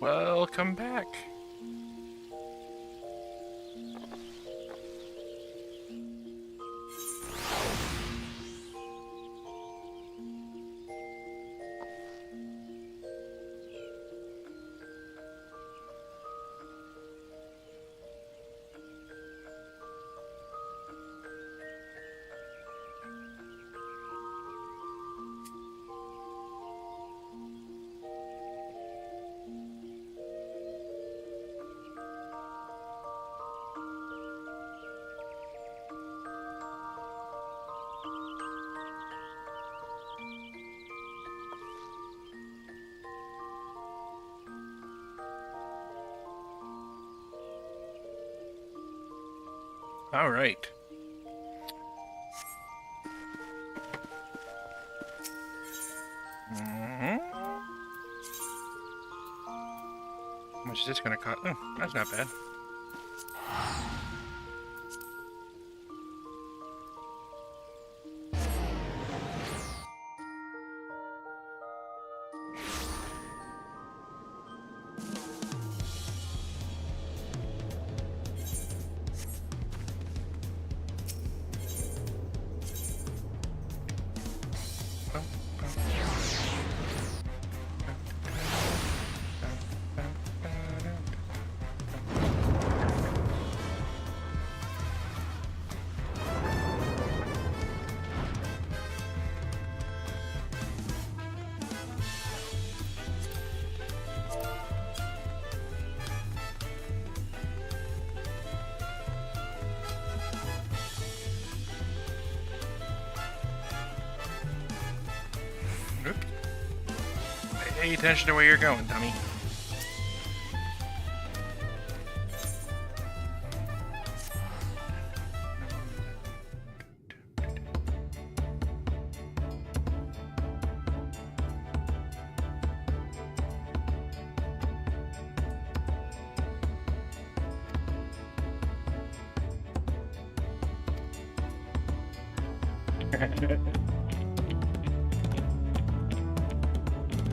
Welcome back. All right. How much is this going to cost? Oh, that's not bad. Oops. Pay attention to where you're going, dummy.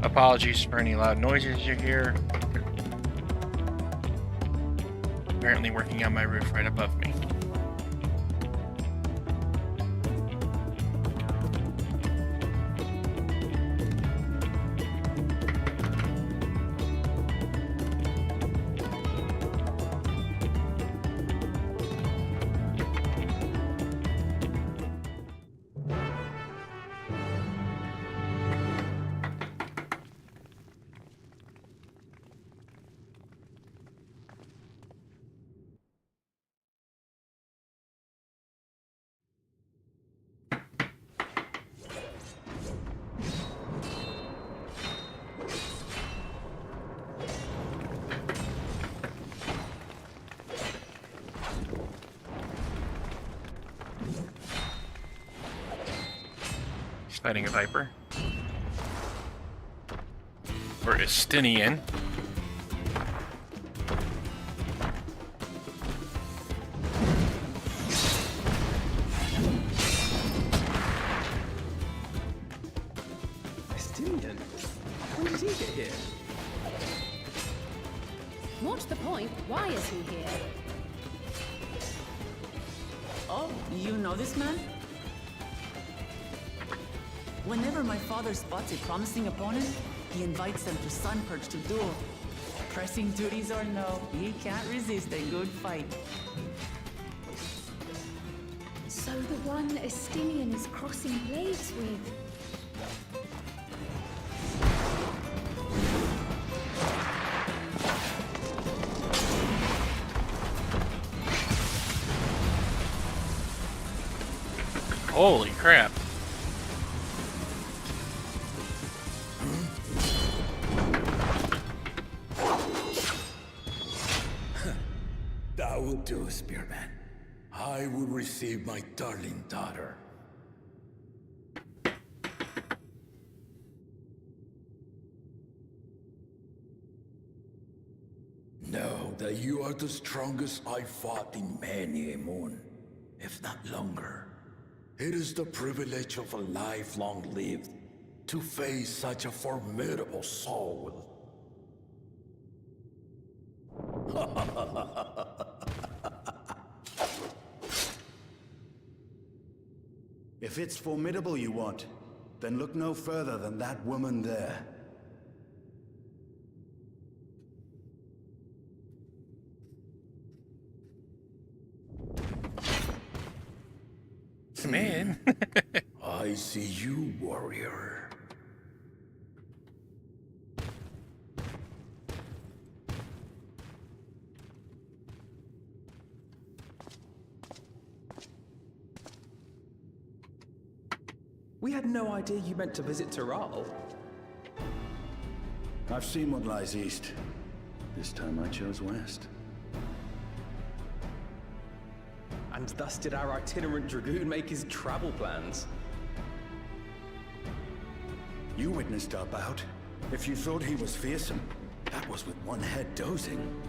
Apologies for any loud noises you hear. Apparently working on my roof right above me. Fighting a viper. Or Estinian. Estinian? When did he get here? What's the point? Why is he here? Oh, you know this man? Whenever my father spots a promising opponent, he invites them to Sunperch to duel. Pressing duties or no, he can't resist a good fight. So the one Estinian is crossing blades with. Holy crap. That would do, Spearman. I would receive my darling daughter. Know that you are the strongest I fought in many a moon, if not longer. It is the privilege of a life long lived to face such a formidable soul. If it's formidable you want, then look no further than that woman there. Man. I see you, warrior. We had no idea you meant to visit Dawntrail. I've seen what lies east. This time I chose west. And thus did our itinerant dragoon make his travel plans. You witnessed our bout. If you thought he was fearsome, that was with one head dozing.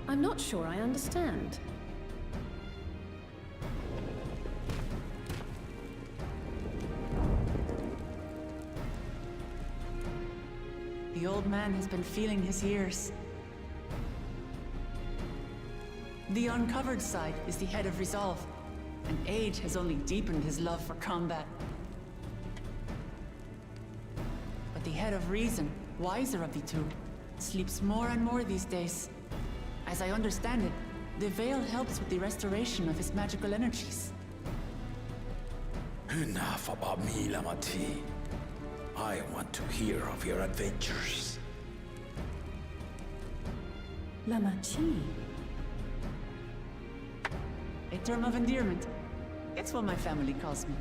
I'm not sure I understand. The old man has been feeling his years. The uncovered side is the head of resolve, and age has only deepened his love for combat. But the head of reason, wiser of the two, sleeps more and more these days. As I understand it, the veil helps with the restoration of his magical energies. Enough about me, Lamati. I want to hear of your adventures. Lamachi. A term of endearment. It's what my family calls me.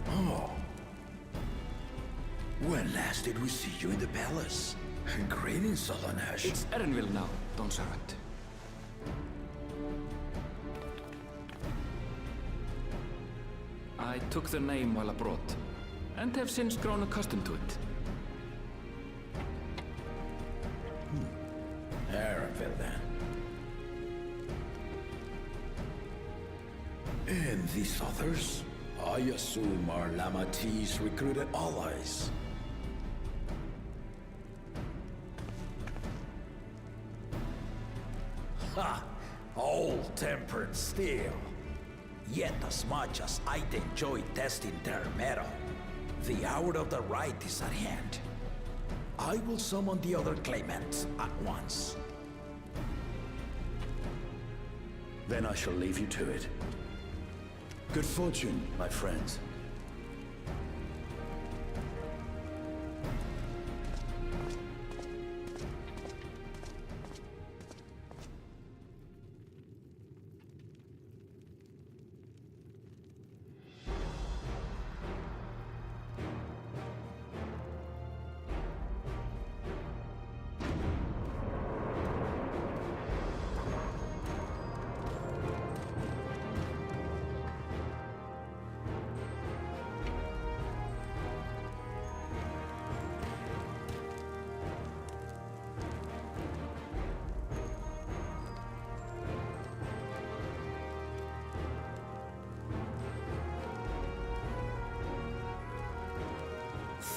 Oh. When last did we see you in the palace? Greetings, Solonesh. It's Erenville now, Don Servant. I took the name while abroad, and have since grown accustomed to it. Erenville, then. And these others? I assume are Lamati's recruited allies. Ha! Old-tempered steel. Yet as much as I'd enjoy testing their metal, the hour of the right is at hand. I will summon the other claimants at once. Then I shall leave you to it. Good fortune, my friends.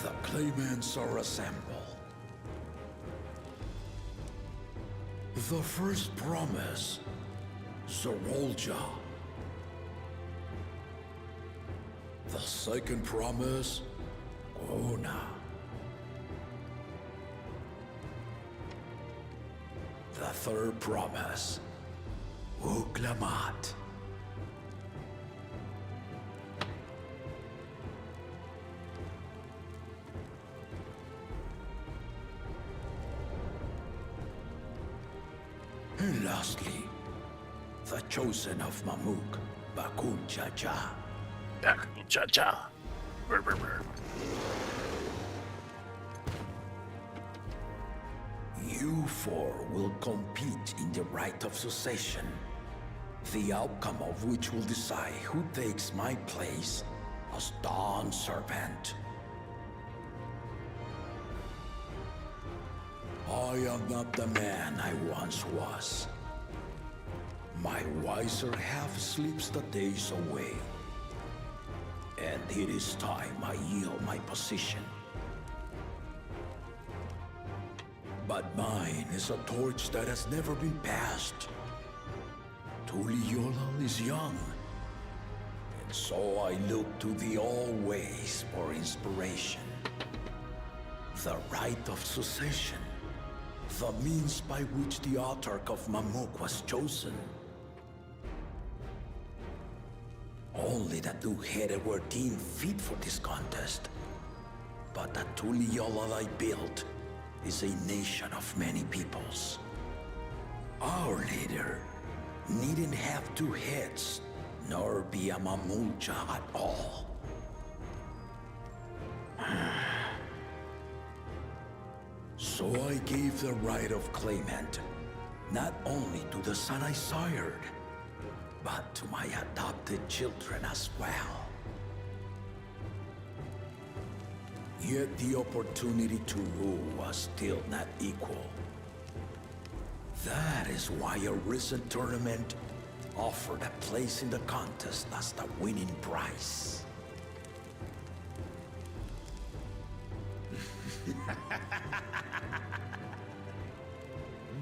The claimants are assembled. The first promise, Zorolja. The second promise, Ona. The third promise, Uklamat. And lastly, the chosen of Mamuk, Bakun Chacha. Cha-cha. Brr, brr, brr. You four will compete in the right of succession, the outcome of which will decide who takes my place as Dawn Servant. I am not the man I once was. My wiser half sleeps the days away. And it is time I yield my position. But mine is a torch that has never been passed. Tuliyollal is young. And so I look to the always for inspiration. The rite of succession. The means by which the autarch of Mamuk was chosen. Only the two-headed were deemed fit for this contest. But the Tuliyollal I built is a nation of many peoples. Our leader needn't have two heads, nor be a Mamulcha at all. So I gave the right of claimant, not only to the son I sired, but to my adopted children as well. Yet the opportunity to rule was still not equal. That is why a recent tournament offered a place in the contest as the winning prize.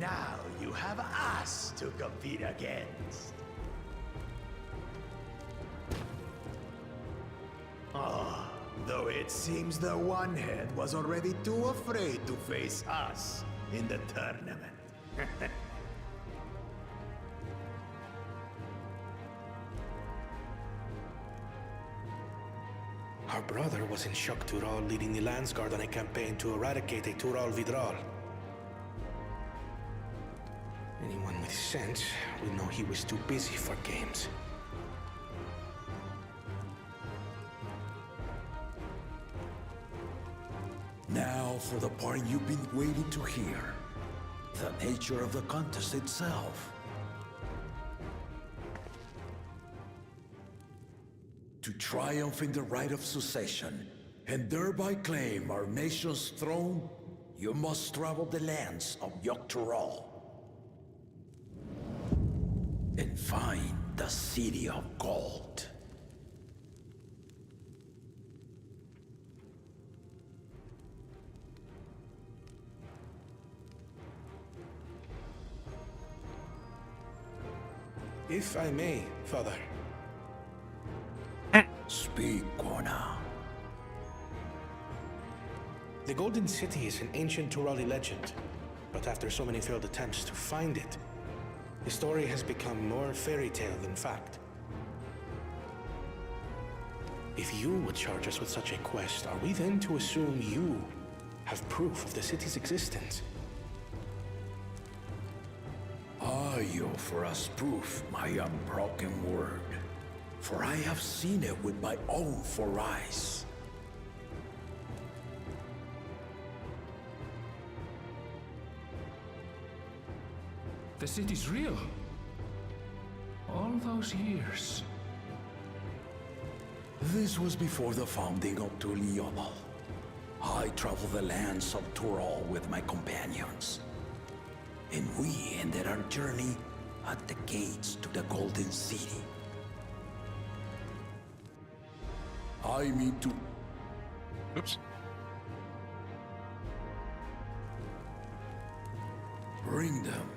Now you have us to compete against. Though it seems the One-Head was already too afraid to face us in the tournament. Our brother was in Shock Tural leading the Landsguard on a campaign to eradicate a Tural Vidral. Anyone with sense will know he was too busy for games. Now for the part you've been waiting to hear. The nature of the contest itself. To triumph in the right of succession, and thereby claim our nation's throne, you must travel the lands of Yoctural. And find the City of Gold. If I may, Father. Speak, Kona. The Golden City is an ancient Turali legend, but after so many failed attempts to find it, the story has become more fairy tale than fact. If you would charge us with such a quest, are we then to assume you have proof of the city's existence? I offer as proof my unbroken word, for I have seen it with my own four eyes. The city's real. All those years. This was before the founding of Tuliyollal. I traveled the lands of Tural with my companions. And we ended our journey at the gates to the Golden City. I mean to... Oops. bring them.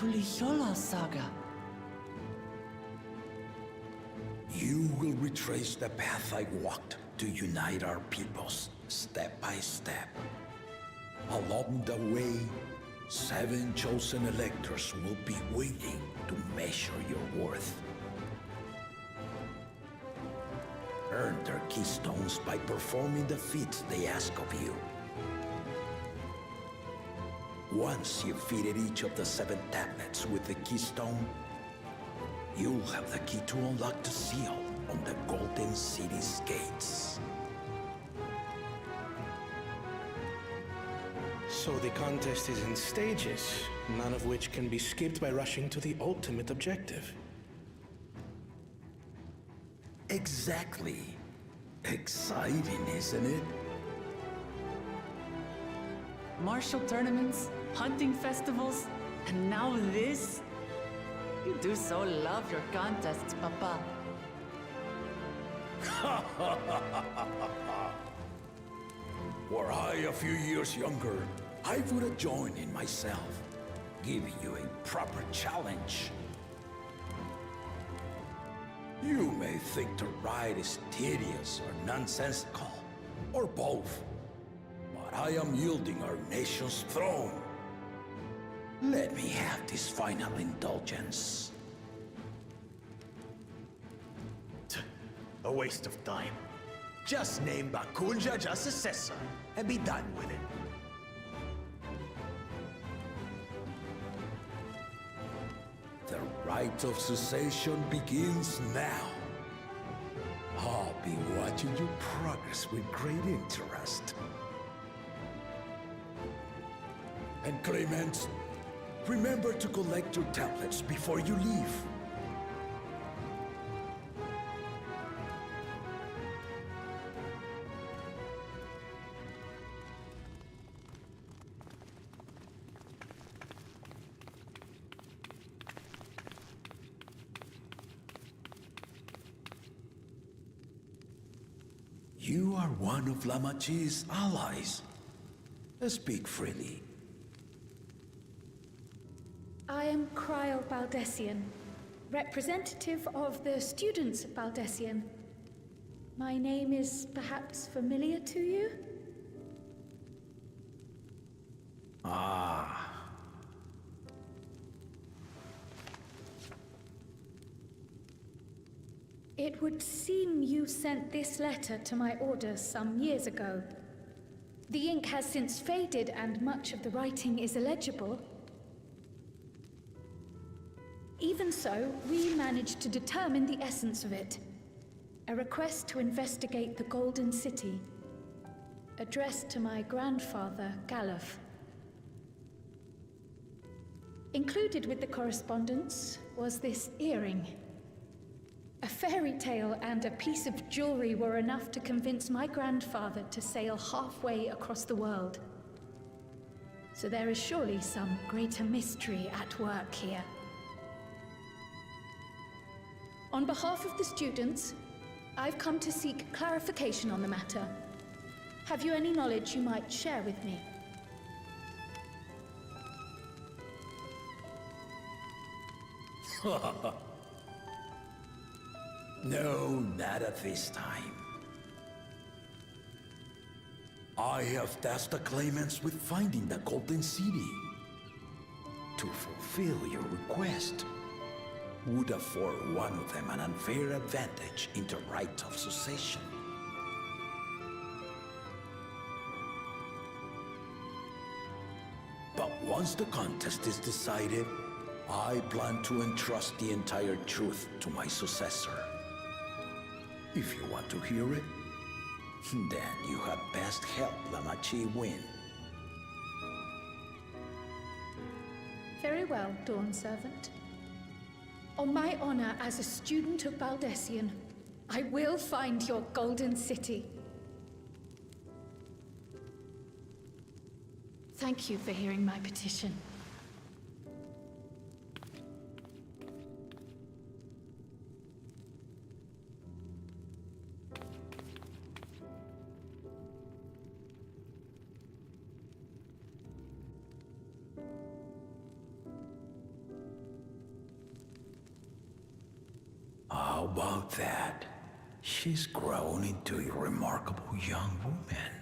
Tulichola saga. You will retrace the path I walked to unite our peoples, step by step. Along the way, 7 chosen electors will be waiting to measure your worth. Earn their keystones by performing the feats they ask of you. Once you've fitted each of the 7 tablets with the keystone, you'll have the key to unlock the seal on the Golden City's gates. So the contest is in stages, none of which can be skipped by rushing to the ultimate objective. Exactly. Exciting, isn't it? Martial tournaments, hunting festivals, and now this? You do so love your contests, Papa. Were I a few years younger, I would have joined in myself, giving you a proper challenge. You may think the ride is tedious or nonsensical, or both, but I am yielding our nation's throne. Let me have this final indulgence. A waste of time. Just name Bakunja just successor and be done with it. The rite of cessation begins now. I'll be watching your progress with great interest. And Clemens, remember to collect your tablets before you leave. You are one of Lamachi's allies. Speak freely. I am Cryle Baldessian, representative of the students of Baldessian. My name is perhaps familiar to you? Ah. It would seem you sent this letter to my orders some years ago. The ink has since faded and much of the writing is illegible. Even so, we managed to determine the essence of it. A request to investigate the Golden City, addressed to my grandfather, Galuf. Included with the correspondence was this earring. A fairy tale and a piece of jewelry were enough to convince my grandfather to sail halfway across the world. So there is surely some greater mystery at work here. On behalf of the students, I've come to seek clarification on the matter. Have you any knowledge you might share with me? No, not at this time. I have tasked the claimants with finding the Golden City. To fulfill your request would afford one of them an unfair advantage in the right of succession. But once the contest is decided, I plan to entrust the entire truth to my successor. If you want to hear it, then you had best help Lamachi win. Very well, Dawn Servant. On my honor as a student of Baldessian, I will find your Golden City. Thank you for hearing my petition. about that? She's grown into a remarkable young woman.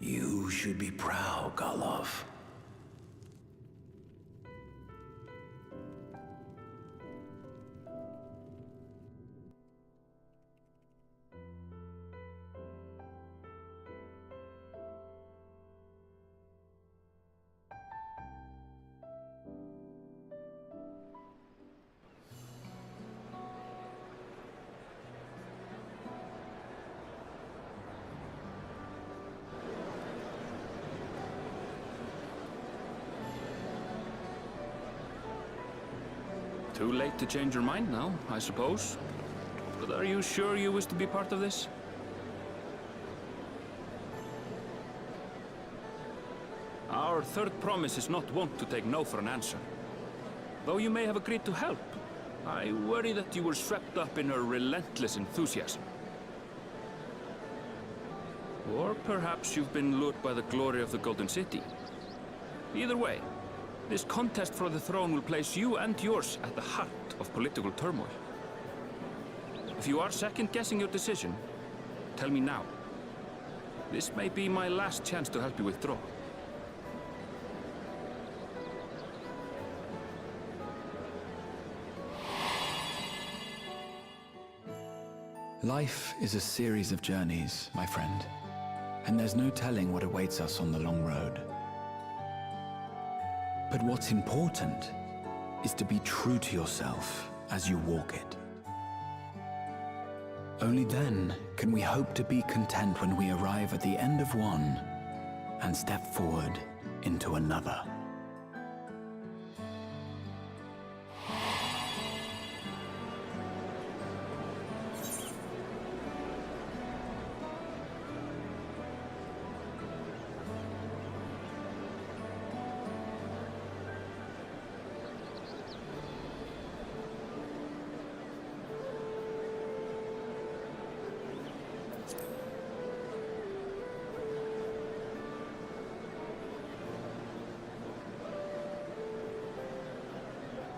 You should be proud, Galov. Too late to change your mind now, I suppose. But are you sure you wish to be part of this? Our third promise is not wont to take no for an answer. Though you may have agreed to help, I worry that you were swept up in her relentless enthusiasm. Or perhaps you've been lured by the glory of the Golden City. Either way, this contest for the throne will place you and yours at the heart of political turmoil. If you are second-guessing your decision, tell me now. This may be my last chance to help you withdraw. Life is a series of journeys, my friend, and there's no telling what awaits us on the long road. But what's important is to be true to yourself as you walk it. Only then can we hope to be content when we arrive at the end of one and step forward into another.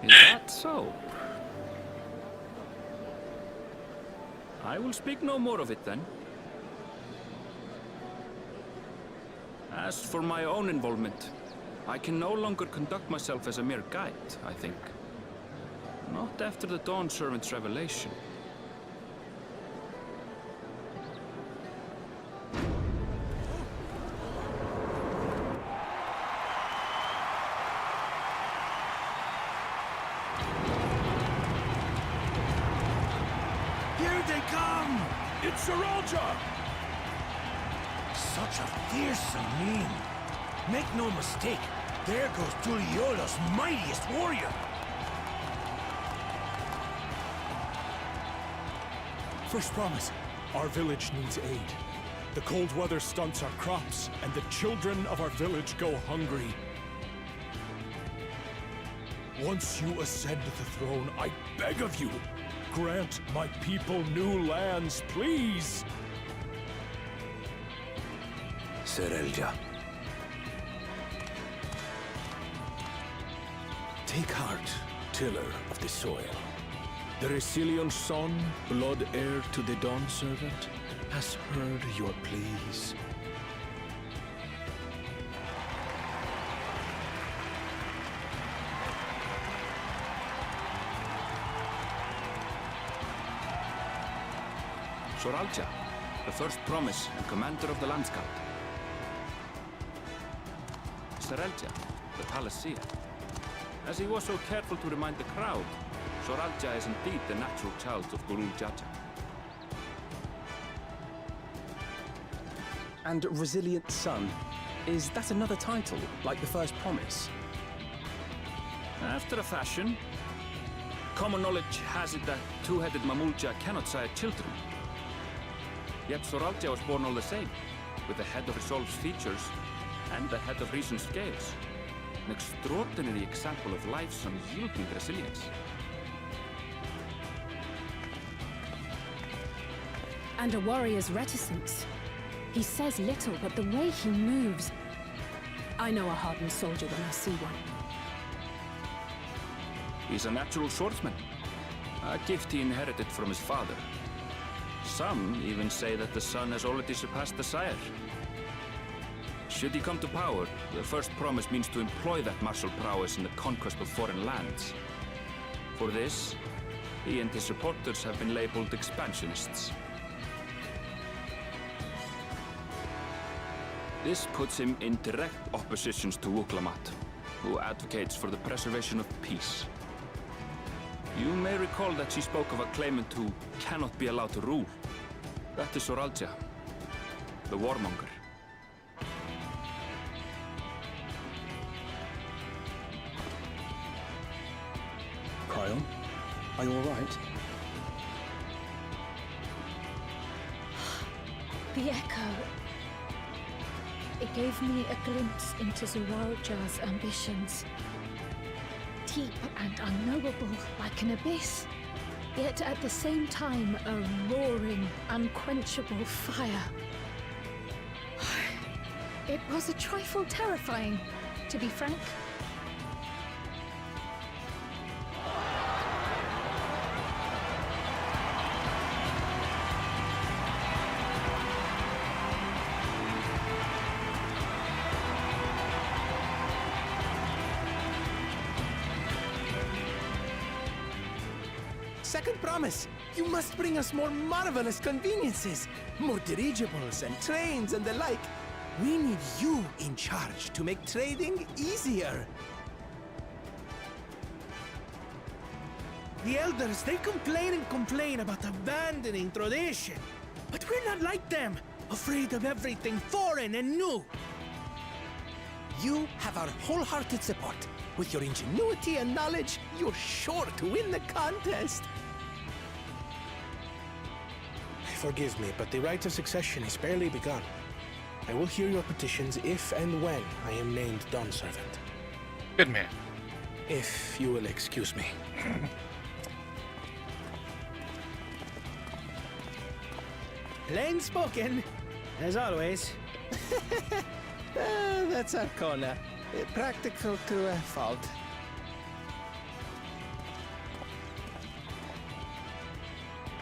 Is that so? I will speak no more of it then. As for my own involvement, I can no longer conduct myself as a mere guide, I think. Not after the Dawn Servant's revelation. Here they come! It's Saralja! Such a fearsome mien. Make no mistake, there goes Tuliola's mightiest warrior. First promise, our village needs aid. The cold weather stunts our crops, and the children of our village go hungry. Once you ascend the throne, I beg of you, grant my people new lands, please! Saralja. Take heart, tiller of the soil. The Resilion son, blood heir to the Dawn Servant, has heard your pleas. Saralja, the first promise and commander of the Landscout. Saralja, the Palacia. As he was so careful to remind the crowd, Saralja is indeed the natural child of Gurul Jaja. And Resilient Son, is that another title, like the first promise? After a fashion. Common knowledge has it that two-headed Mamulja cannot sire children. Yet Saralja was born all the same, with the head of Resolve's features and the head of Reason's scales. An extraordinary example of life's unyielding resilience. And a warrior's reticence. He says little, but the way he moves... I know a hardened soldier when I see one. He's a natural swordsman. a gift he inherited from his father. Some even say that the son has already surpassed the sire. Should he come to power, the first promise means to employ that martial prowess in the conquest of foreign lands. For this, he and his supporters have been labeled expansionists. This puts him in direct opposition to Wuklamat, who advocates for the preservation of peace. You may recall that she spoke of a claimant who cannot be allowed to rule. That is Soralja, the warmonger. Cryon, are you all right? The echo. It gave me a glimpse into Zoralja's ambitions. Deep and unknowable, like an abyss. Yet at the same time, a roaring, unquenchable fire. It was a trifle terrifying, to be frank. Second promise, you must bring us more marvelous conveniences, more dirigibles and trains and the like. We need you in charge to make trading easier. The elders, they complain and complain about abandoning tradition. But we're not like them, afraid of everything foreign and new. You have our wholehearted support. With your ingenuity and knowledge, you're sure to win the contest. Forgive me, but the right of succession is barely begun. I will hear your petitions if and when I am named Dawn Servant. Good man. If you will excuse me. Plain spoken, as always. That's Arcona. Practical to a fault.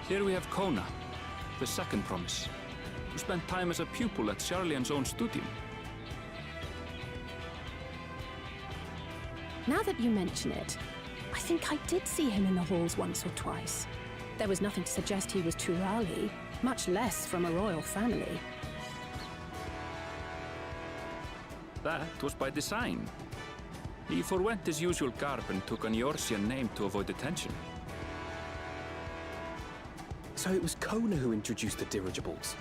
Here we have Kona, the second promise, who spent time as a pupil at Charlian's own studio. Now that you mention it, I think I did see him in the halls once or twice. There was nothing to suggest he was Turali, much less from a royal family. That was by design. He forwent his usual garb and took an Eorzean name to avoid attention. So it was Kona who introduced the dirigibles.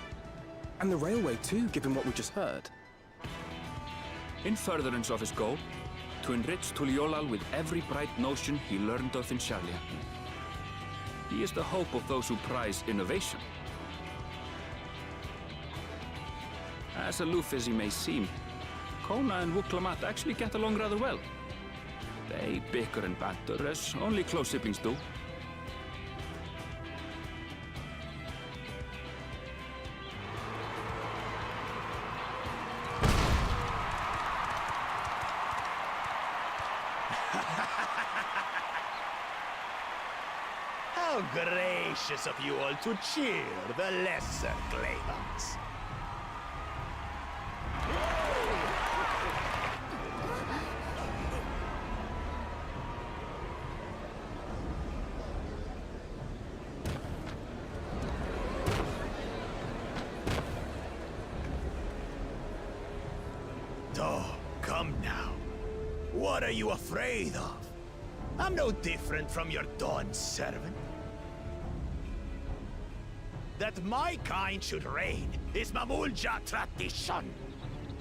And the railway too, given what we just heard. In furtherance of his goal, to enrich Tuliolal with every bright notion he learned of in Charlia. He is the hope of those who prize innovation. As aloof as he may seem, Kona and Wuklamat actually get along rather well. They bicker and banter as only close siblings do. How gracious of you all to cheer the lesser claimants. Oh, come now. What are you afraid of? I'm no different from your Dawn servant. That my kind should reign is Mamulja tradition,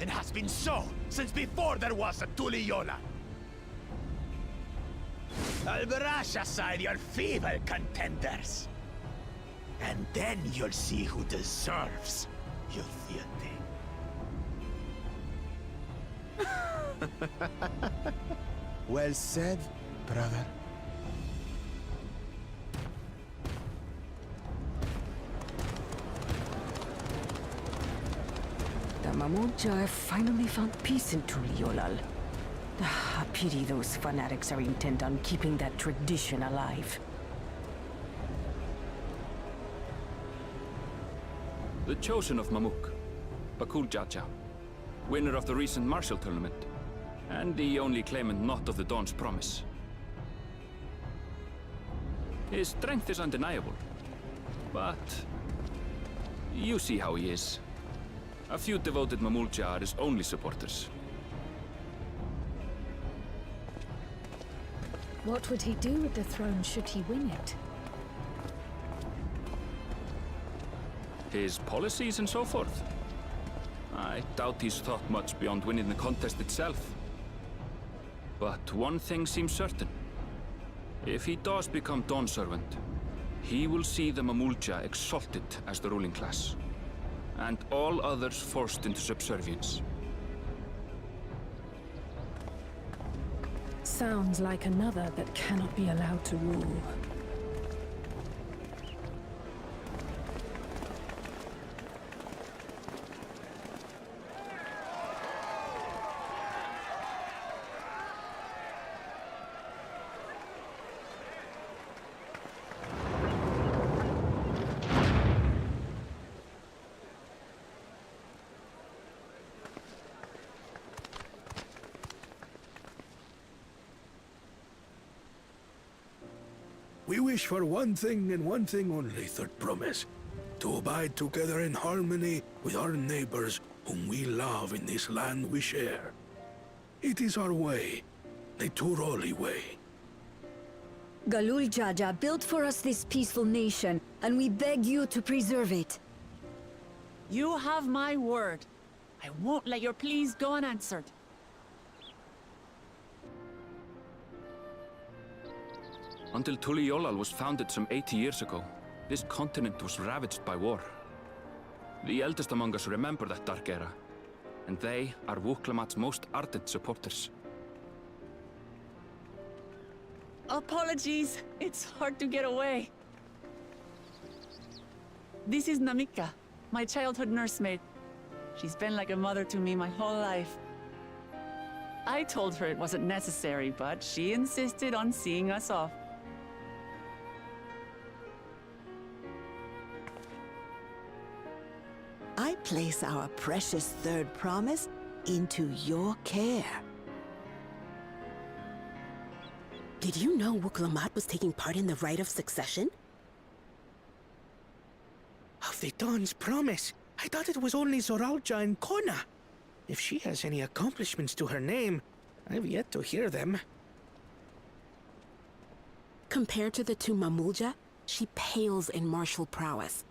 and has been so since before there was a Tuliyola. I'll brush aside your feeble contenders, and then you'll see who deserves your deity. Well said, brother. The Mamulja have finally found peace in Tuliolal. Pity those fanatics are intent on keeping that tradition alive. The chosen of Mamuk, Bakul Jaja, winner of the recent martial tournament, and the only claimant not of the Dawn's promise. His strength is undeniable, but you see how he is. A few devoted Mamulja are his only supporters. What would he do with the throne should he win it? His policies and so forth. I doubt he's thought much beyond winning the contest itself. But one thing seems certain. If he does become Dawn servant, he will see the Mamulja exalted as the ruling class, and all others forced into subservience. Sounds like another that cannot be allowed to rule. We wish for one thing and one thing only, Third Promise. To abide together in harmony with our neighbors whom we love in this land we share. It is our way, the Turoli way. Galul Jaja built for us this peaceful nation, and we beg you to preserve it. You have my word. I won't let your pleas go unanswered. Until Tuliolal was founded some 80 years ago, this continent was ravaged by war. The eldest among us remember that dark era, and they are Wuklamat's most ardent supporters. Apologies, it's hard to get away. This is Namika, my childhood nursemaid. She's been like a mother to me my whole life. I told her it wasn't necessary, but she insisted on seeing us off. I place our precious Third Promise into your care. Did you know Wuklamat was taking part in the rite of succession? Of the Dawn's Promise? I thought it was only Zoralja and Kona. If she has any accomplishments to her name, I've yet to hear them. Compared to the two Mamulja, she pales in martial prowess.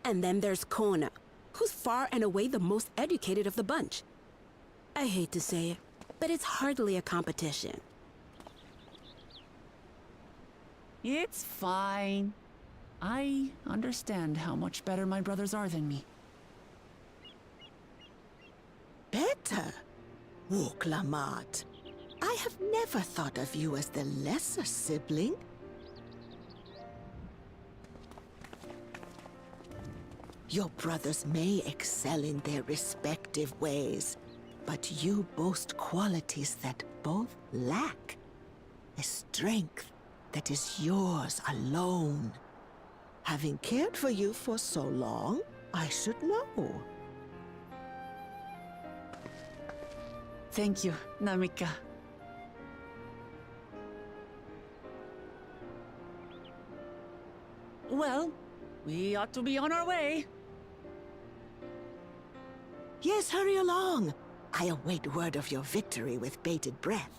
And then there's Kona, who's far and away the most educated of the bunch. I hate to say it, but it's hardly a competition. It's fine. I understand how much better my brothers are than me. Better? Wuklamat. I have never thought of you as the lesser sibling. Your brothers may excel in their respective ways, but you boast qualities that both lack. A strength that is yours alone. Having cared for you for so long, I should know. Thank you, Namika. Well, we ought to be on our way. Yes, hurry along. I await word of your victory with bated breath.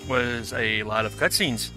Was a lot of cutscenes.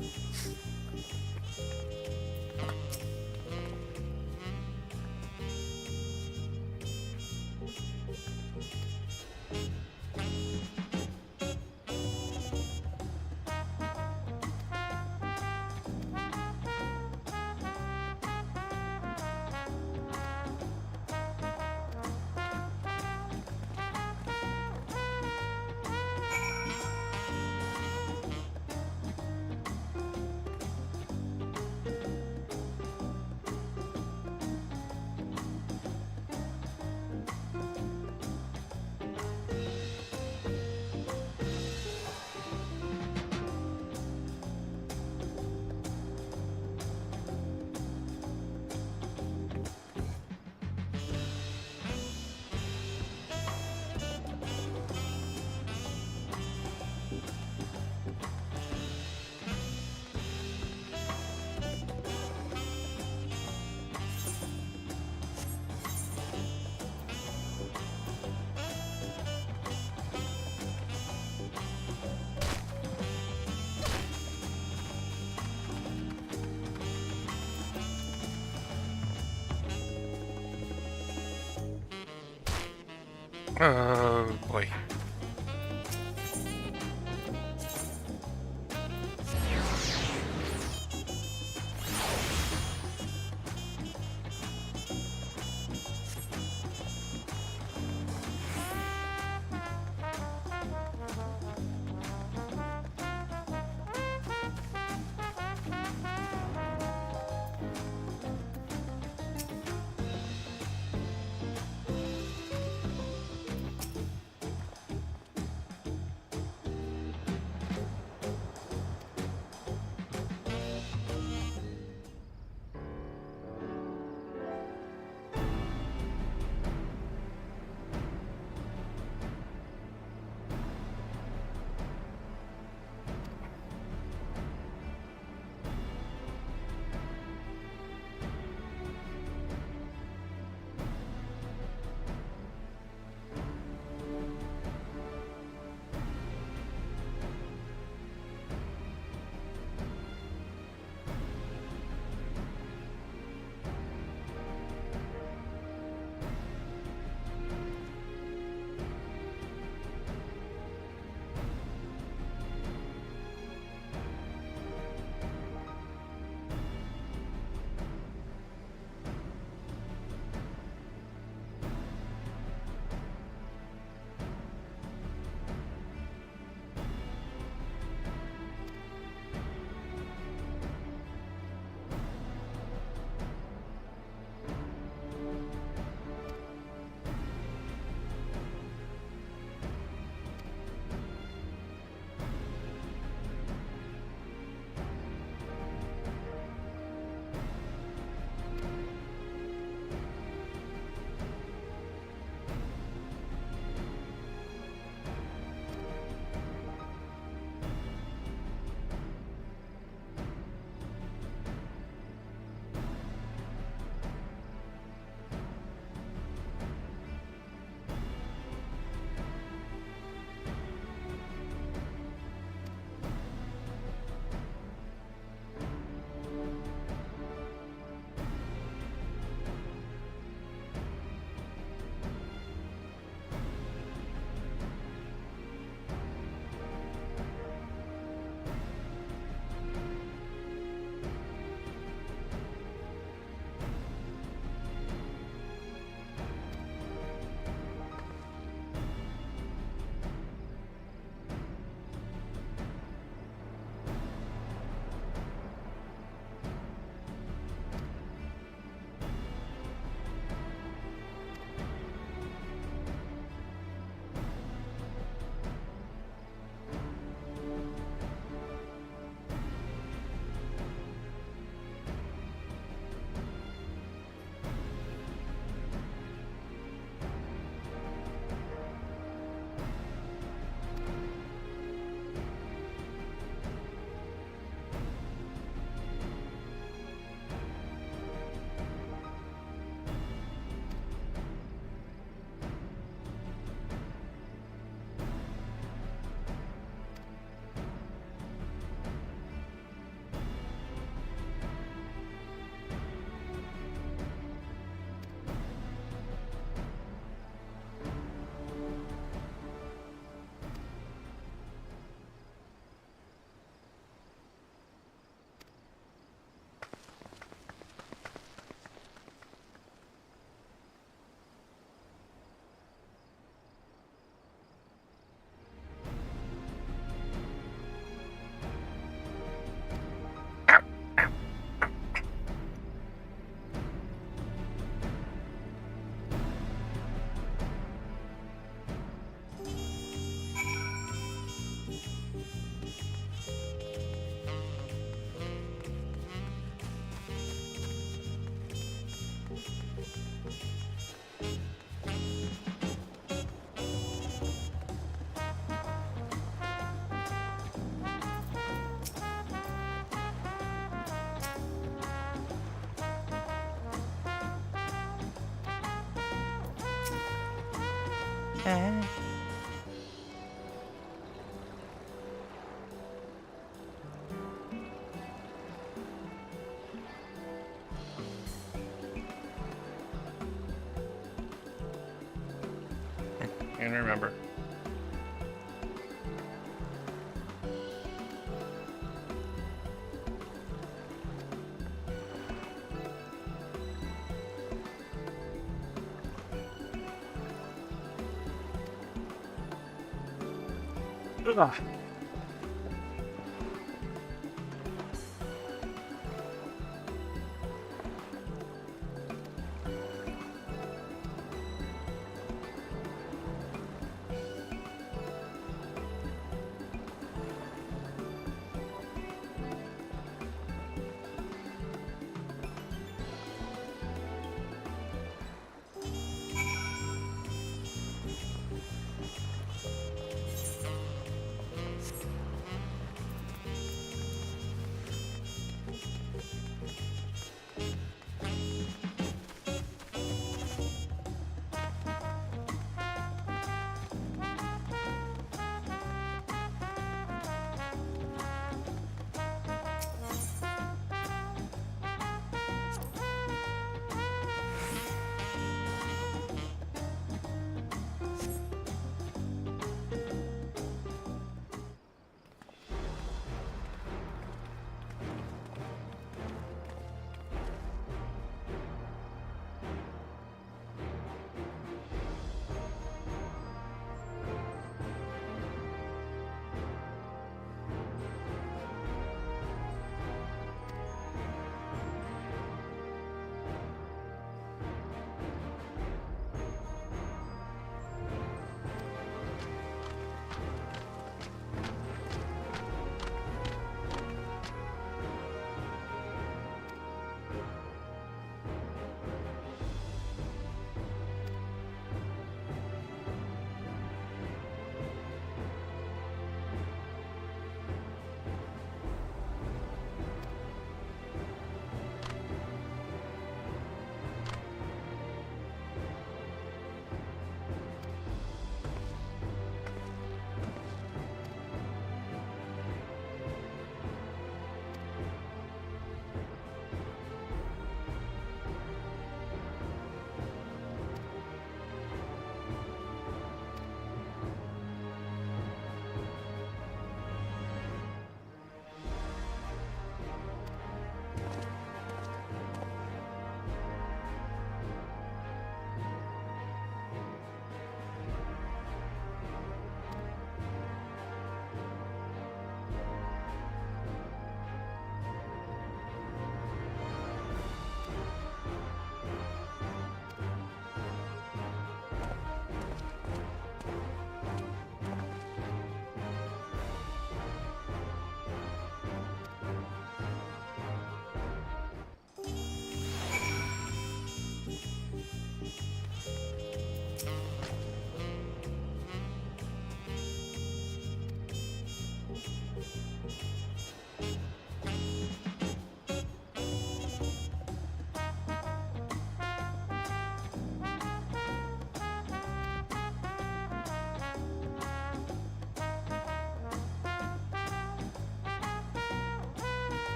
Oh boy. Can't remember. Ugh.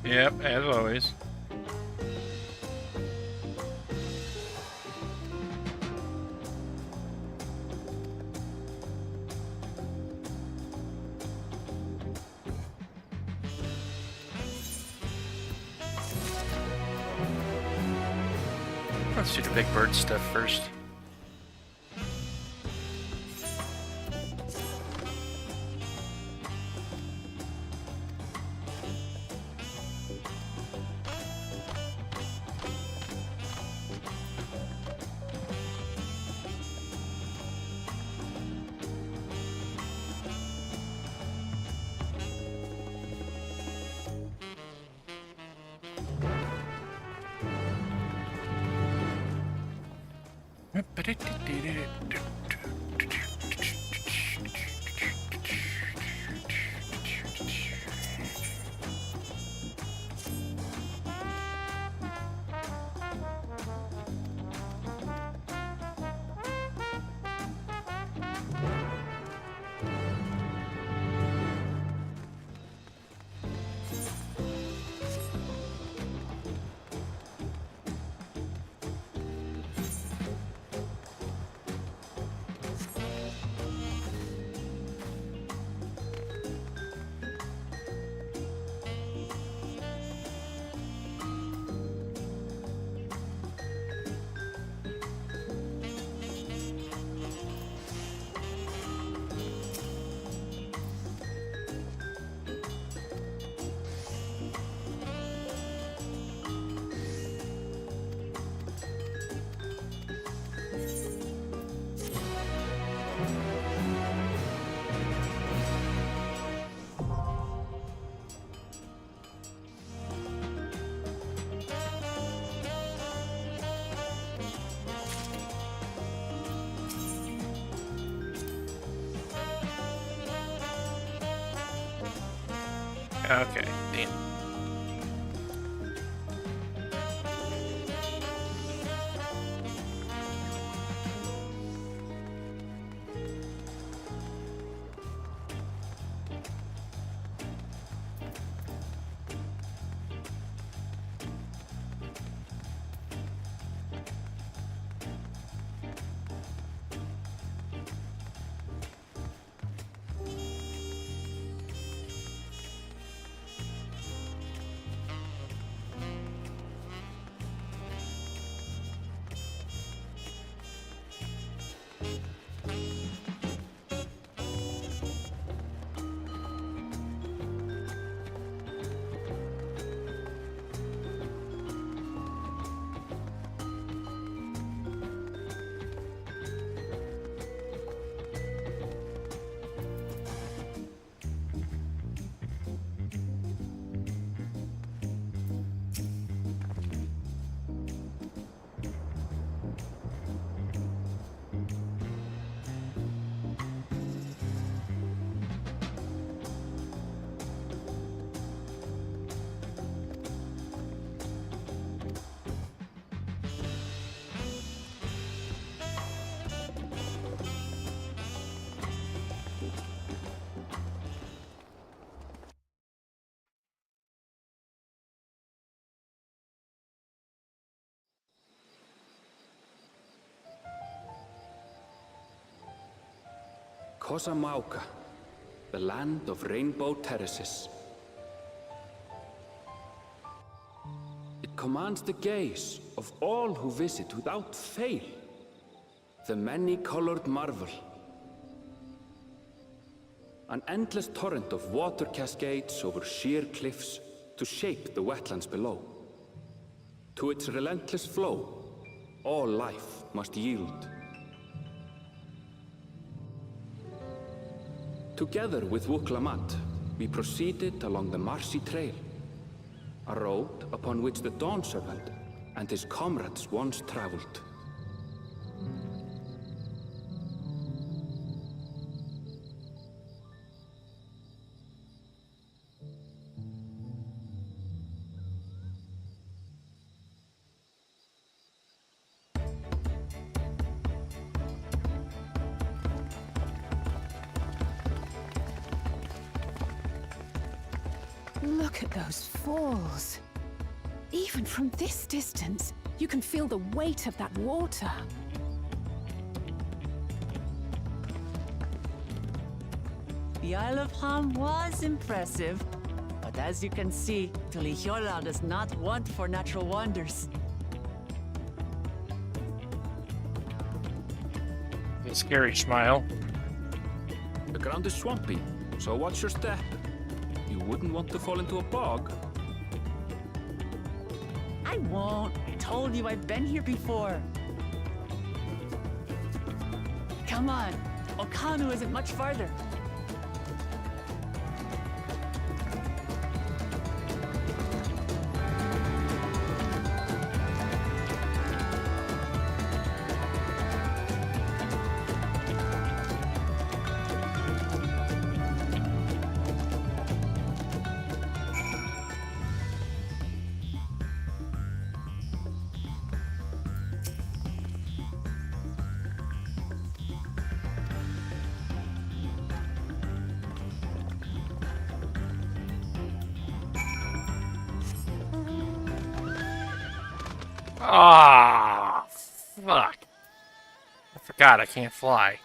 Yep, as always. Let's do the big bird stuff first. Okay, damn. Kosamauka, the land of rainbow terraces. It commands the gaze of all who visit without fail. The many-colored marvel. An endless torrent of water cascades over sheer cliffs to shape the wetlands below. To its relentless flow, all life must yield. Together with Wuklamat, we proceeded along the marshy trail, a road upon which the Dawn Servant and his comrades once traveled. Look at those falls. Even from this distance, you can feel the weight of that water. The Isle of Ham was impressive, but as you can see, Tulihiola does not want for natural wonders. A scary smile. The ground is swampy, so watch your step. You wouldn't want to fall into a bog. I won't. I told you I've been here before. Come on. Okanu isn't much farther. Ah, fuck. I forgot I can't fly.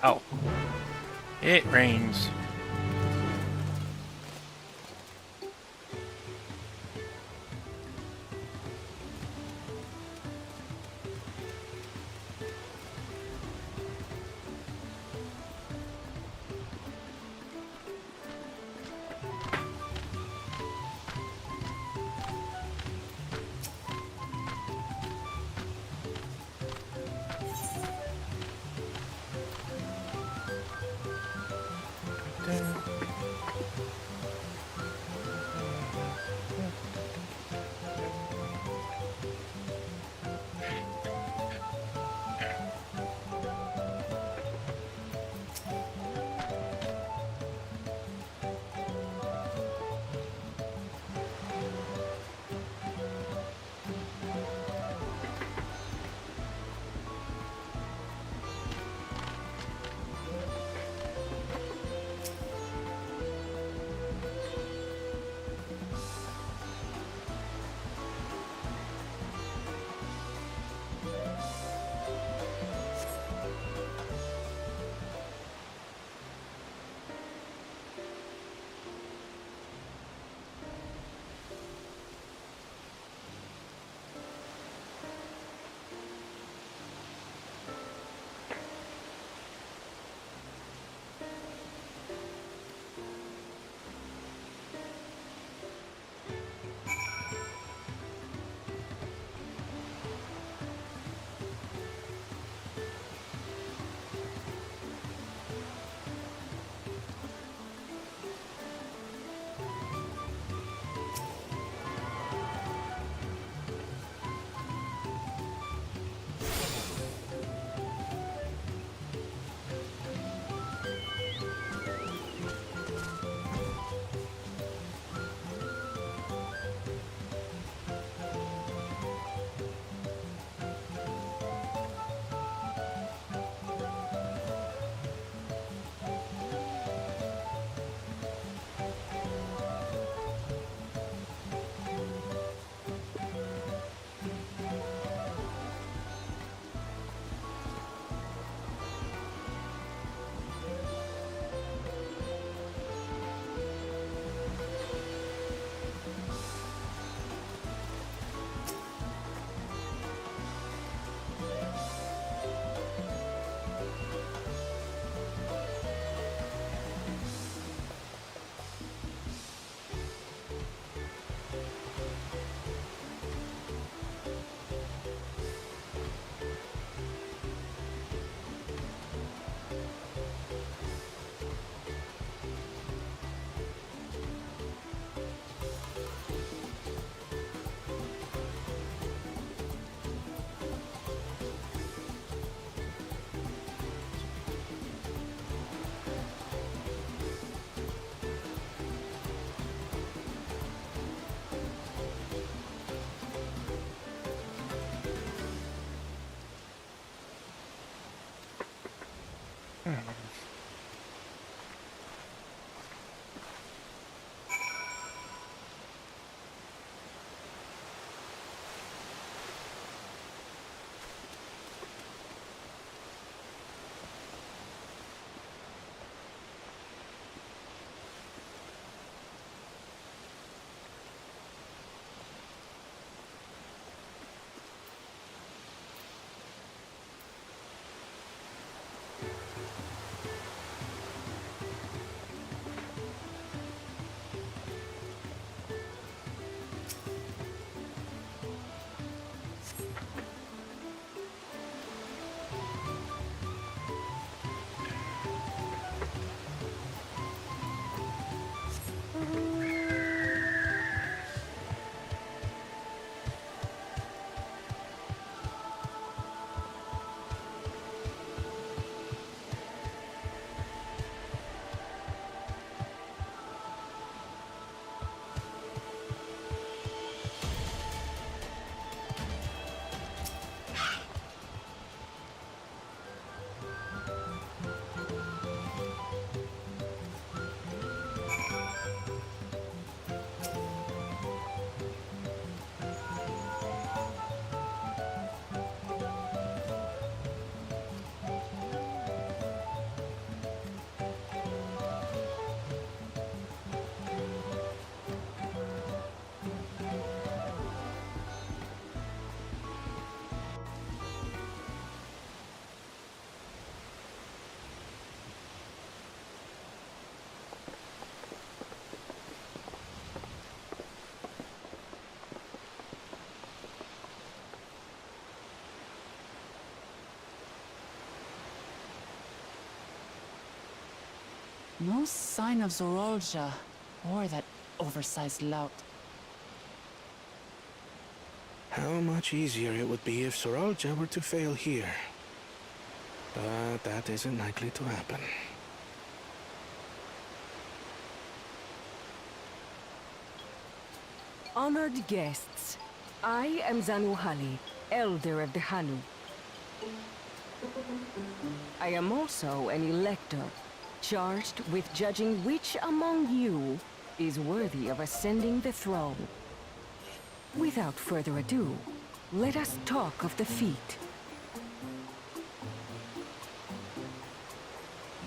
Oh. It rains. No sign of Zorolja or that oversized lout. How much easier it would be if Soralja were to fail here. But that isn't likely to happen. Honored guests, I am Zanuhali, Elder of the Hanu. I am also an elector, charged with judging which among you is worthy of ascending the throne. Without further ado, let us talk of the feat.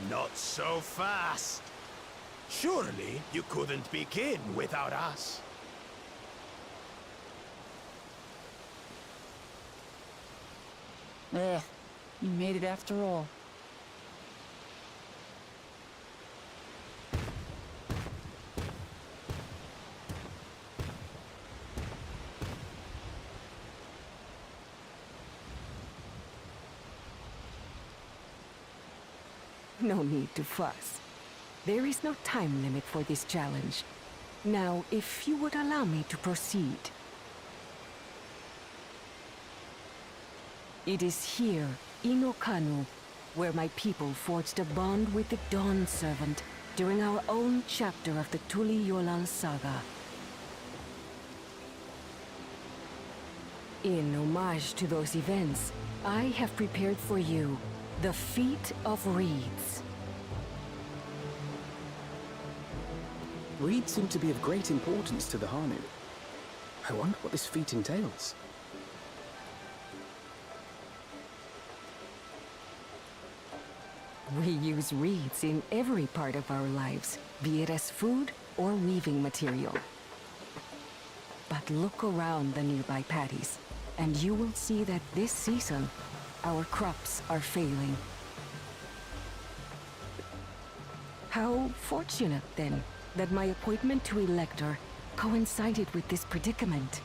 Not so fast. Surely you couldn't begin without us. You made it after all. No need to fuss. There is no time limit for this challenge. Now, if you would allow me to proceed. It is here, in Okanu, where my people forged a bond with the Dawn Servant during our own chapter of the Tuli Yolal saga. In homage to those events, I have prepared for you the Feat of Reeds. Reeds seem to be of great importance to the Hanu. I wonder what this feat entails. We use reeds in every part of our lives, be it as food or weaving material. But look around the nearby paddies, and you will see that this season, our crops are failing. How fortunate, then, that my appointment to Elector coincided with this predicament.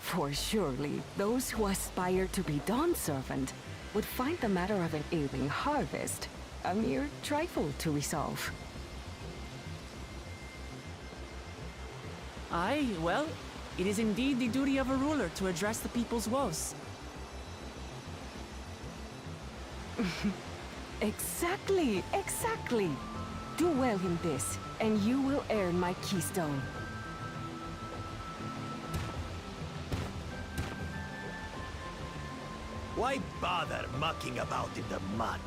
For surely, those who aspire to be Dawn Servant would find the matter of an ailing harvest a mere trifle to resolve. Aye, well, it is indeed the duty of a ruler to address the people's woes. Exactly, exactly. Do well in this, and you will earn my keystone. Why bother mucking about in the mud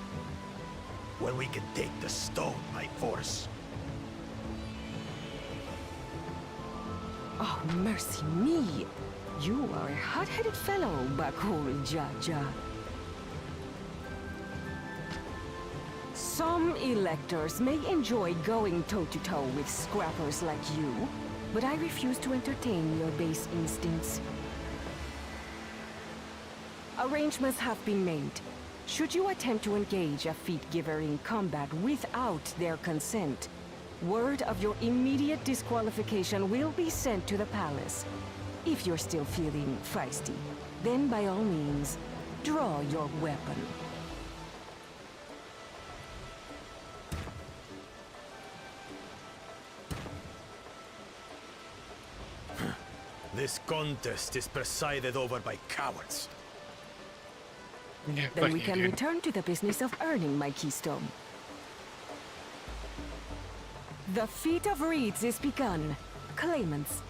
when we can take the stone by force? Oh, mercy me! You are a hot-headed fellow, Bakul Jaja. Some electors may enjoy going toe-to-toe with scrappers like you, but I refuse to entertain your base instincts. Arrangements have been made. Should you attempt to engage a feat giver in combat without their consent, word of your immediate disqualification will be sent to the palace. If you're still feeling feisty, then by all means, draw your weapon. This contest is presided over by cowards. Then we can return to the business of earning my keystone. The Feat of Reeds is begun. Claimants,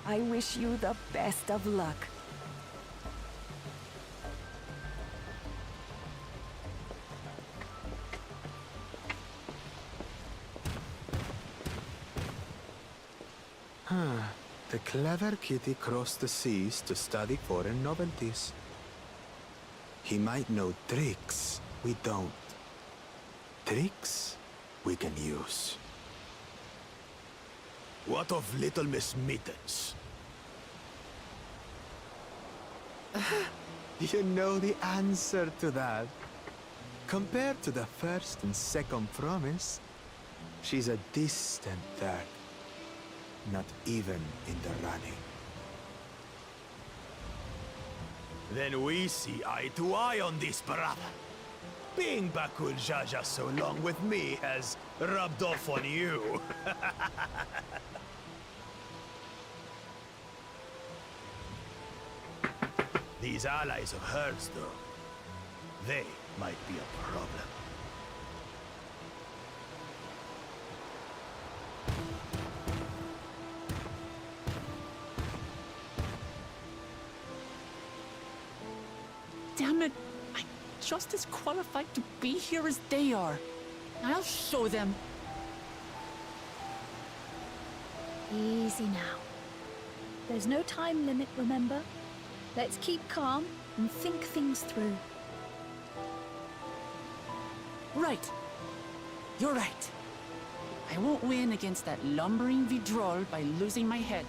I wish you the best of luck. The clever kitty crossed the seas to study foreign novelties. He might know tricks we don't. Tricks we can use. What of Little Miss Mittens? You know the answer to that. Compared to the first and second promise, she's a distant third. Not even in the running. Then we see eye to eye on this, brother. Being Bakul Jaja so long with me has rubbed off on you. These allies of hers, though, they might be a problem. Damn it! I'm just as qualified to be here as they are. I'll show them. Easy now. There's no time limit, remember? Let's keep calm and think things through. Right. You're right. I won't win against that lumbering Vidrol by losing my head.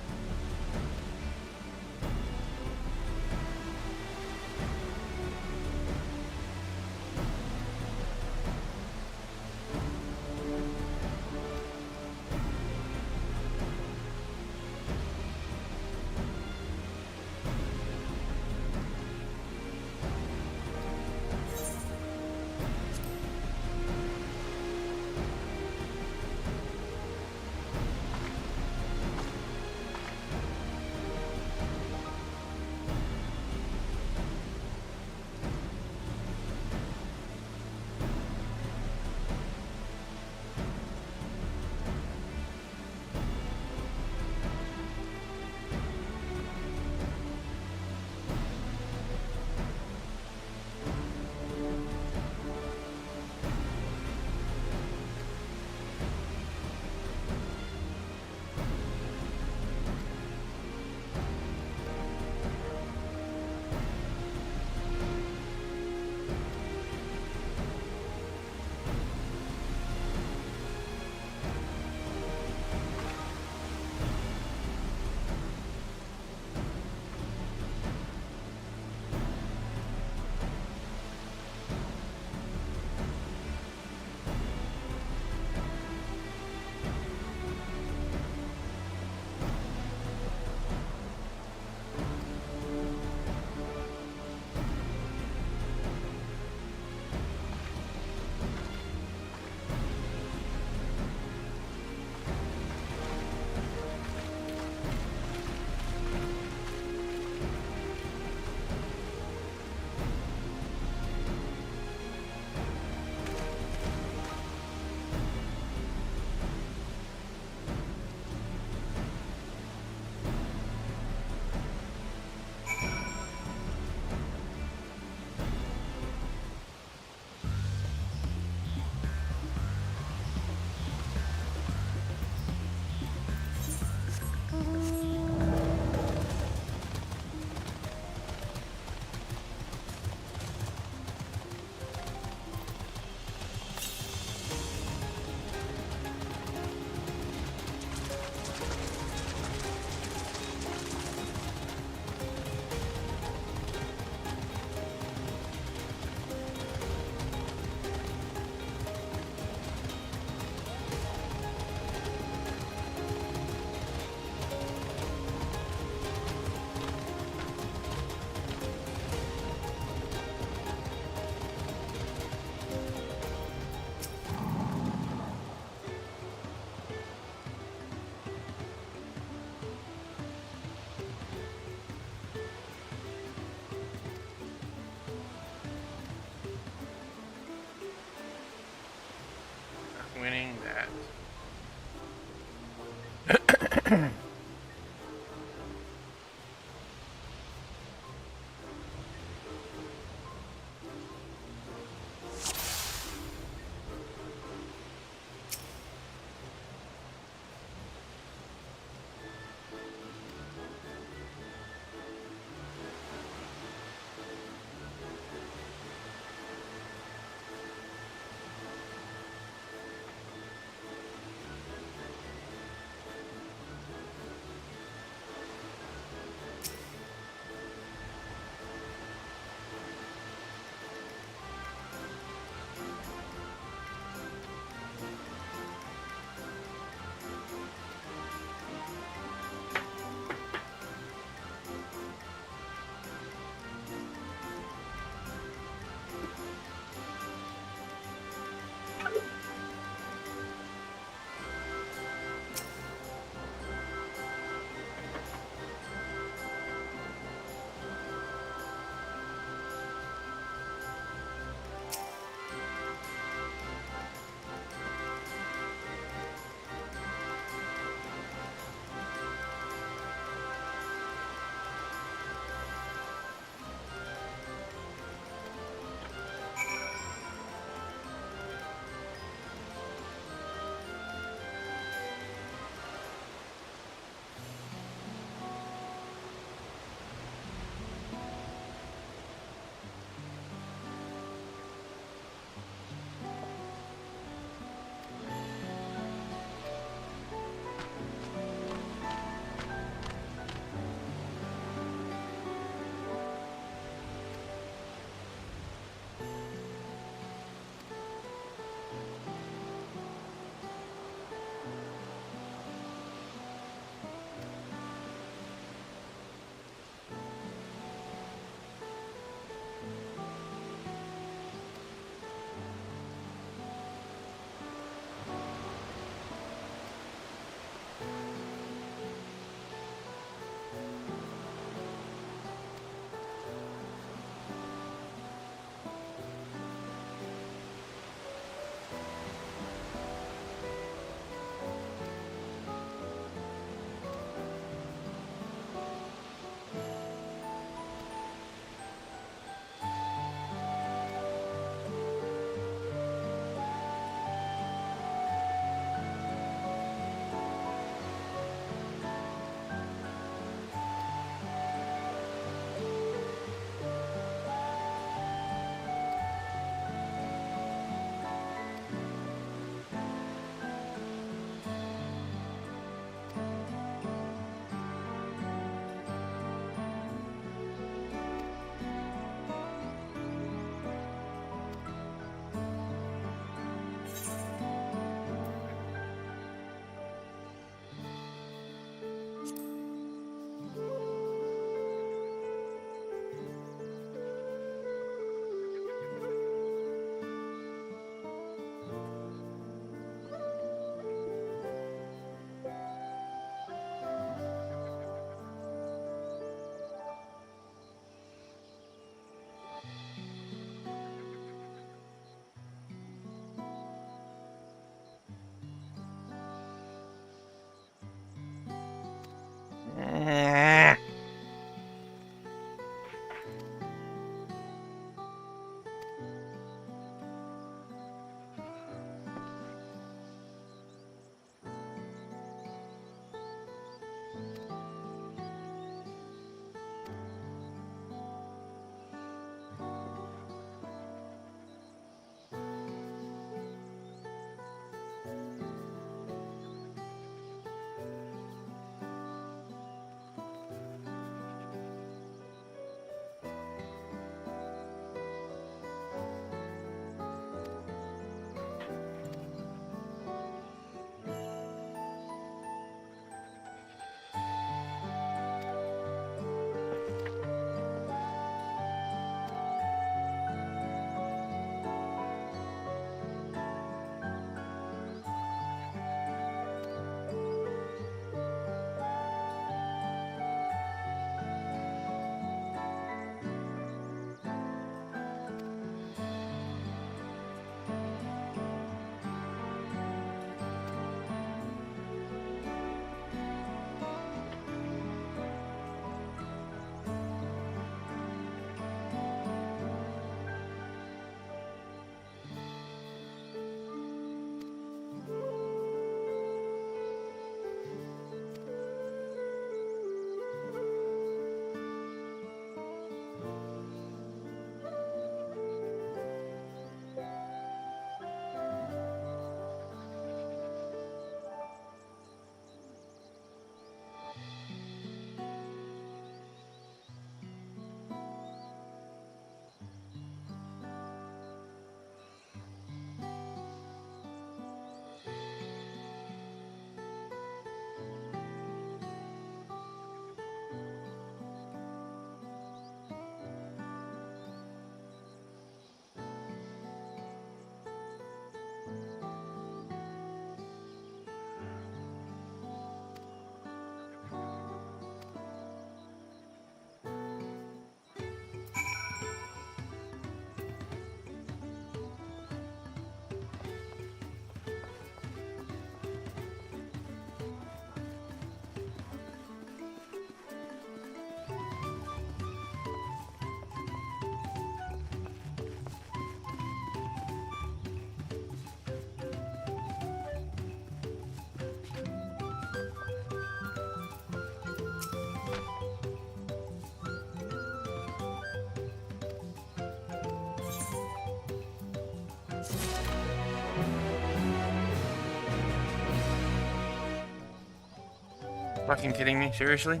Fucking kidding me? Seriously?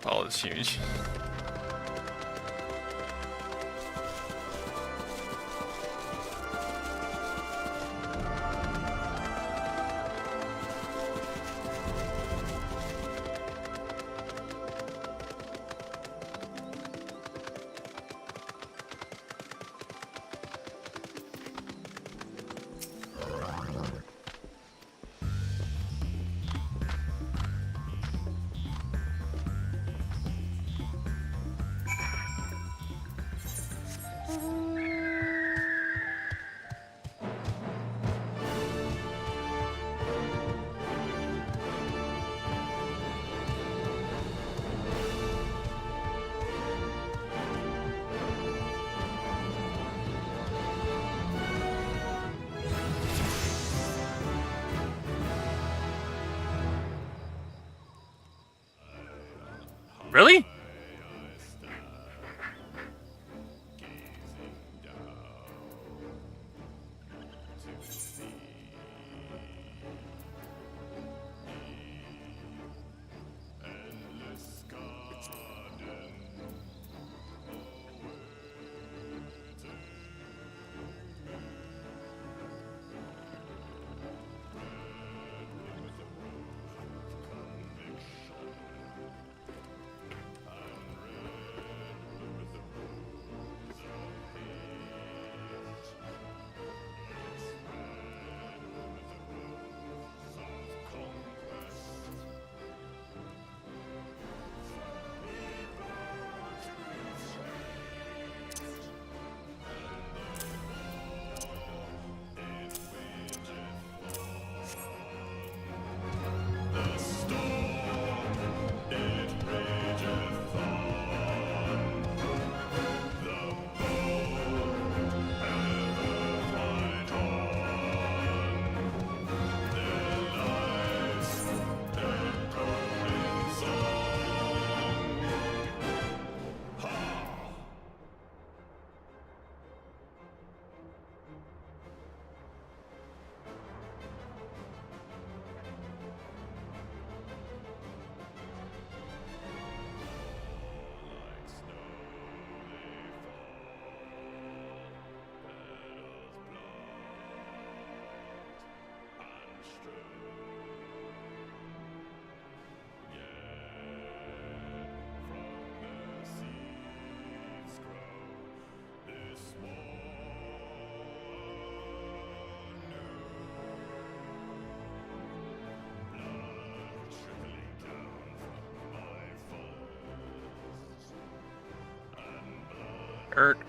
Oh, it's huge. Really? Ert.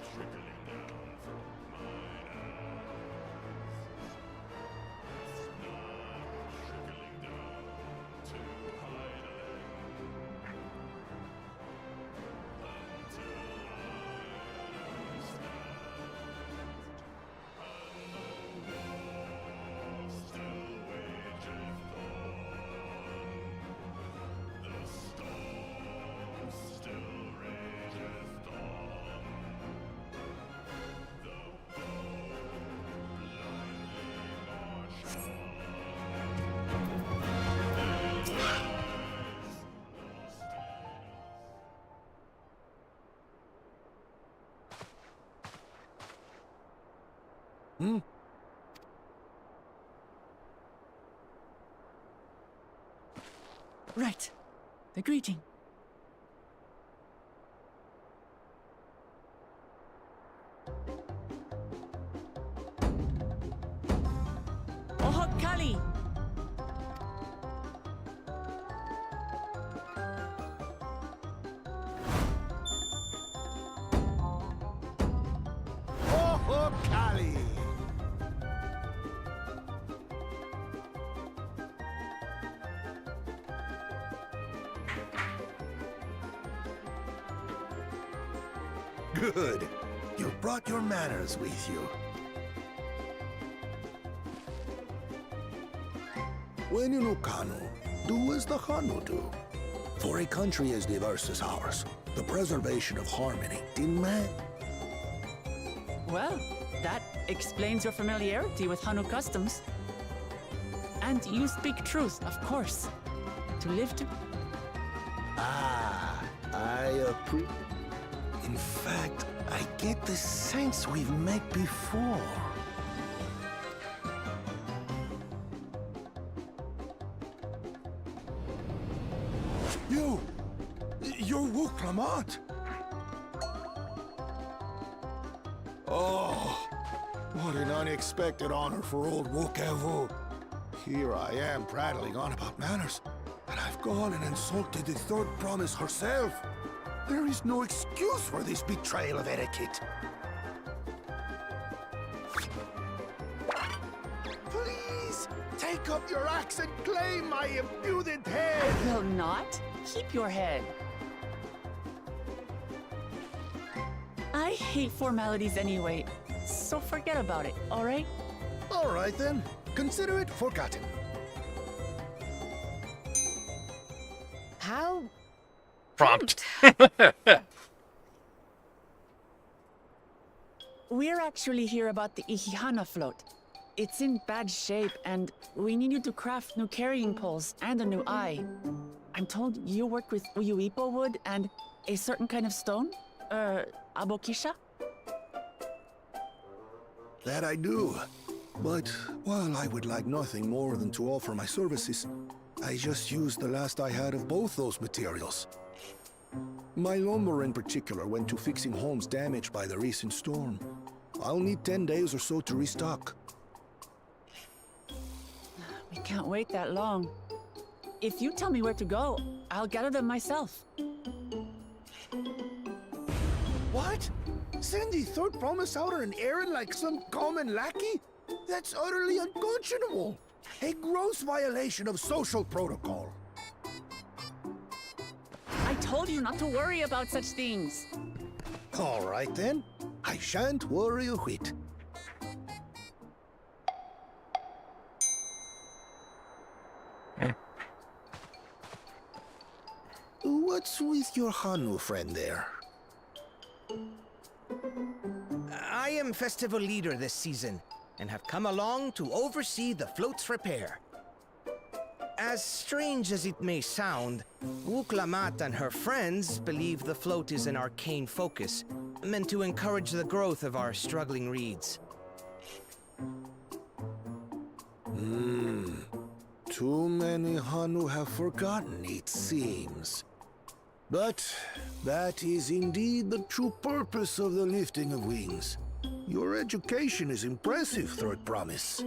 Hmm? Right. The greeting. Oho Kali! Oh, Kali! Good. You brought your manners with you. When you know Kanu, do as the Hanu do. For a country as diverse as ours, the preservation of harmony demand. Well, that explains your familiarity with Hanu customs. And you speak truth, of course. To live to... Ah, I approve. In fact, I get the sense we've met before. You're Wuklamat! Oh, what an unexpected honor for old Wukevu. Here I am prattling on about manners, and I've gone and insulted the third promise herself. There is no excuse for this betrayal of etiquette. Please, take up your axe and claim my impudent head! I will not. Keep your head. I hate formalities anyway, so forget about it, all right? All right then. Consider it forgotten. How? Prompt. We're actually here about the Ihihana float. It's in bad shape, and we need you to craft new carrying poles and a new eye. I'm told you work with Uyuipo wood and a certain kind of stone? Abokisha? That I do. But while I would like nothing more than to offer my services, I just used the last I had of both those materials. My lumber in particular went to fixing homes damaged by the recent storm. I'll need 10 days or so to restock. We can't wait that long. If you tell me where to go, I'll gather them myself. What? Send the third promise out on an errand like some common lackey? That's utterly unconscionable. A gross violation of social protocol. I told you not to worry about such things. All right then. I shan't worry a whit. What's with your Hanu friend there? I am festival leader this season, and have come along to oversee the float's repair. As strange as it may sound, Wuklamat and her friends believe the float is an arcane focus, meant to encourage the growth of our struggling reeds. Too many Hanu have forgotten, it seems. But that is indeed the true purpose of the lifting of wings. Your education is impressive, Third Promise.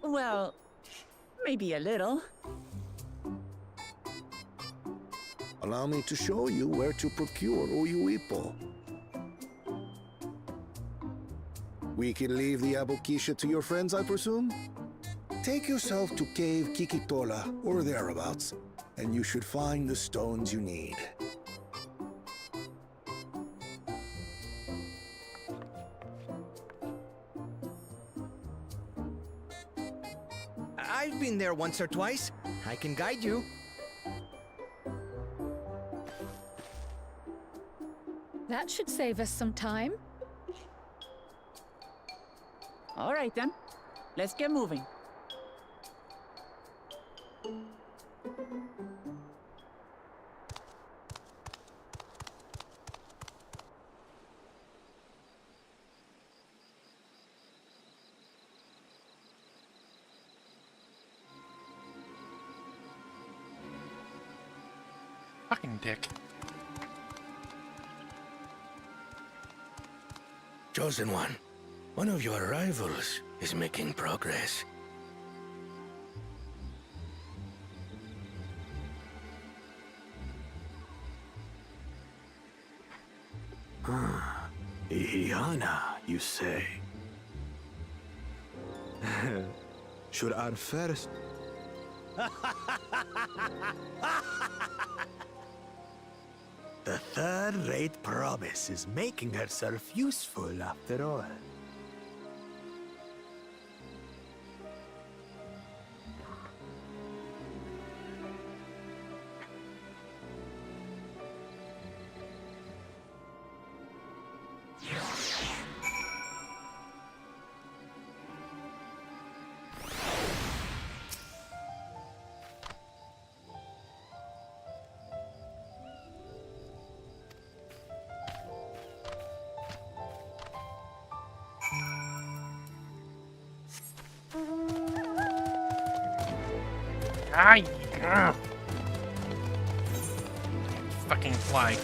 Well, maybe a little. Allow me to show you where to procure Uyuipo. We can leave the Abokisha to your friends, I presume? Take yourself to Cave Kikitola or thereabouts, and you should find the stones you need. I've been there once or twice. I can guide you. That should save us some time. All right then, let's get moving. Fucking dick. Chosen one of your rivals is making progress. Ihiana, you say? Should our first... The third-rate promise is making herself useful after all. Ay! Fucking fly.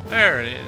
There it is.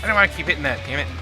I don't want to keep hitting that, damn it.